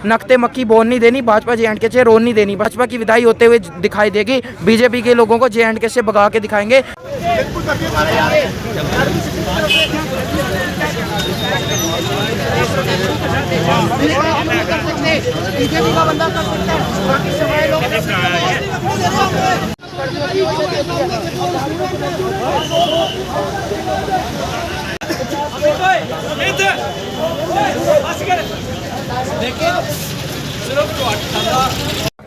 नकते मक्की बोन नहीं देनी, भाजपा JNK से रोन नहीं देनी। भाजपा की विदाई होते हुए दिखाई देगी, बीजेपी के लोगों को JNK से भगा के दिखाएंगे। बीजेपी का बंदा कर सकता है, बाकी सभी लोग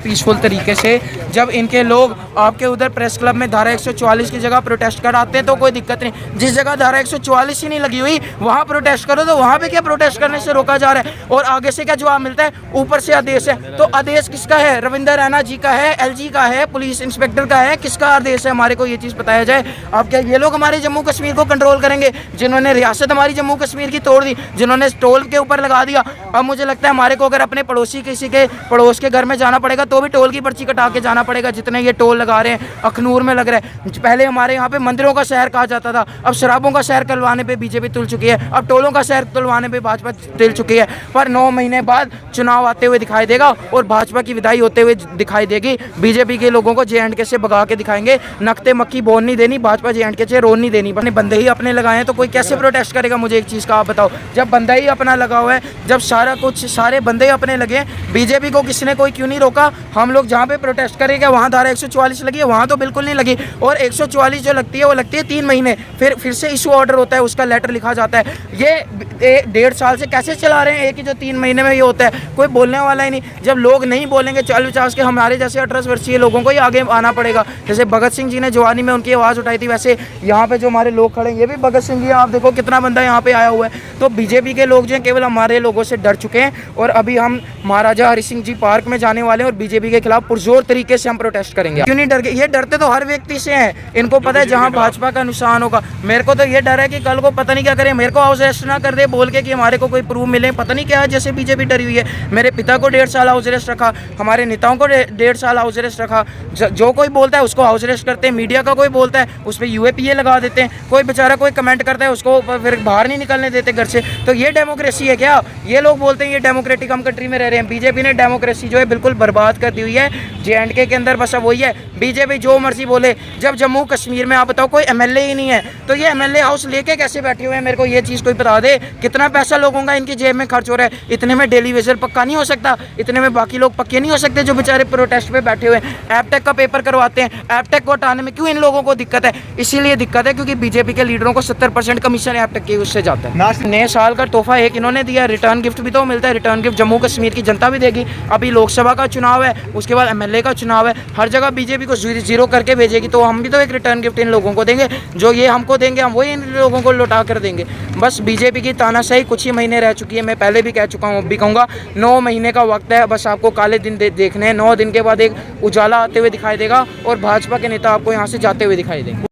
पीसफुल तरीके से जब इनके लोग आपके उधर प्रेस क्लब में धारा 144 की जगह प्रोटेस्ट कराते हैं तो कोई दिक्कत नहीं। जिस जगह धारा 144 ही नहीं लगी हुई वहाँ प्रोटेस्ट करो, तो वहाँ पे क्या प्रोटेस्ट करने से रोका जा रहा है? और आगे से क्या जवाब मिलता है? ऊपर से आदेश है। तो आदेश किसका है? रविंदर रैना जी का है, LG का है, पुलिस इंस्पेक्टर का है? किसका आदेश है? हमारे को ये चीज़ बताया जाए। अब क्या ये लोग हमारे जम्मू कश्मीर को कंट्रोल करेंगे, जिन्होंने रियासत हमारी जम्मू कश्मीर की तोड़ दी, जिन्होंने टोल के ऊपर लगा दिया? अब मुझे लगता है हमारे को अगर अपने पड़ोसी किसी के पड़ोस के घर में जाना पड़ेगा तो भी टोल की पर्ची कटा के जाना पड़ेगा, जितने ये टोल लगा रहे हैं। अखनूर में लग रहा है, पहले हमारे यहाँ पे मंदिरों का शहर कहा जाता था, अब शराबों का शहर करवाने पे बीजेपी तुल चुकी है, अब टोलों का शहर तुलवाने पे भाजपा तुल चुकी है। पर 9 महीने बाद चुनाव आते हुए दिखाई देगा और भाजपा की विदाई होते हुए दिखाई देगी। बीजेपी के लोगों को JNK से भगा के दिखाएंगे, नकते मक्की बोन नहीं देनी, भाजपा JNK से रोन नहीं देनी। अपने बंदे ही अपने लगाए हैं तो कोई कैसे प्रोटेस्ट करेगा? मुझे एक चीज़ का आप बताओ, जब बंदा ही अपना लगा हुआ है, जब सारा कुछ सारे बंदे ही अपने लगे, बीजेपी को किसी ने कोई क्यों नहीं रोका? हम लोग जहाँ पे प्रोटेस्ट करेंगे वहाँ धारा 144 लगी है, वहाँ तो बिल्कुल नहीं लगी। और 144 जो लगती है वो लगती है 3 महीने, फिर से इशू ऑर्डर होता है, उसका लेटर लिखा जाता है। ये 1.5 साल से कैसे चला रहे हैं? एक ही जो 3 महीने में ये होता है, कोई बोलने वाला ही नहीं। जब लोग नहीं बोलेंगे 40-50 के, हमारे जैसे 18 वर्षीय लोगों को ही आगे आना पड़ेगा। जैसे भगत सिंह जी ने जवानी में उनकी आवाज़ उठाई थी, वैसे यहाँ पे जो हमारे लोग खड़े हैं ये भी भगत सिंह जी। आप देखो कितना बंदा यहाँ पे आया हुआ है। तो बीजेपी के लोग जो हैं केवल हमारे लोगों से डर चुके हैं और अभी हम महाराजा हरि सिंह जी पार्क में जाने वाले हैं और बीजेपी के खिलाफ पुरजोर तरीके से हम प्रोटेस्ट करेंगे। क्यों नहीं डर गए? ये डरते तो हर व्यक्ति से हैं, इनको पता है जहां भाजपा का नुकसान होगा। मेरे को तो ये डर है कि कल को पता नहीं क्या करे, मेरे को हाउस अरेस्ट ना कर दे बोल के कि हमारे को कोई प्रूफ मिले, पता नहीं क्या है। जैसे बीजेपी डरी हुई है, मेरे पिता को 1.5 साल हाउस अरेस्ट रखा, हमारे नेताओं को 1.5 साल हाउस अरेस्ट रखा। जो कोई बोलता है उसको हाउस अरेस्ट करते हैं, मीडिया का कोई बोलता है उस पर UAPA लगा देते हैं, कोई बेचारा कोई कमेंट करता है उसको फिर बाहर नहीं निकलने देते घर से। तो ये डेमोक्रेसी है क्या? ये लोग बोलते हैं ये डेमोक्रेटिक हम कंट्री में रह रहे हैं। बीजेपी ने डेमोक्रेसी जो है बिल्कुल बर्बाद कर दी हुई है। JNK के अंदर बस अब वही है, बीजेपी जो मर्जी बोले। जब जम्मू कश्मीर में आप बताओ कोई MLA ही नहीं है तो ये MLA हाउस लेके कैसे बैठे हुए हैं? मेरे को ये चीज़ कोई बता दे। कितना पैसा लोगों का इनकी जेब में खर्च हो रहा है? इतने में डेली वेजर पक्का नहीं हो सकता, इतने में बाकी लोग पक्के नहीं हो सकते जो बेचारे प्रोटेस्ट पे बैठे हुए हैं। एपटेक का पेपर करवाते हैं, एपटेक को हटाने में क्यों इन लोगों को दिक्कत है? इसीलिए दिक्कत है क्योंकि बीजेपी के लीडरों को 70% कमीशन एपटेक के उससे जाता है। नए साल का तोहफा एक इन्होंने दिया, रिटर्न गिफ्ट भी तो मिलता है। रिटर्न गिफ्ट जम्मू कश्मीर की जनता भी देगी। अभी लोकसभा का चुनाव है, उसके बाद MLA का चुनाव है, हर जगह बीजेपी को जीरो करके भेजेगी। तो हम भी तो एक रिटर्न गिफ्ट इन लोगों को देंगे, जो ये हमको देंगे हम वही इन लोगों को लौटा कर देंगे। बस बीजेपी की तानाशाही कुछ ही महीने रह चुकी है। मैं पहले भी कह चुका हूँ, अब भी कहूँगा, 9 महीने का वक्त है। बस आपको काले दिन देखने हैं। 9 दिन के बाद एक उजाला आते हुए दिखाई देगा और भाजपा के नेता आपको यहाँ से जाते हुए दिखाई देंगे।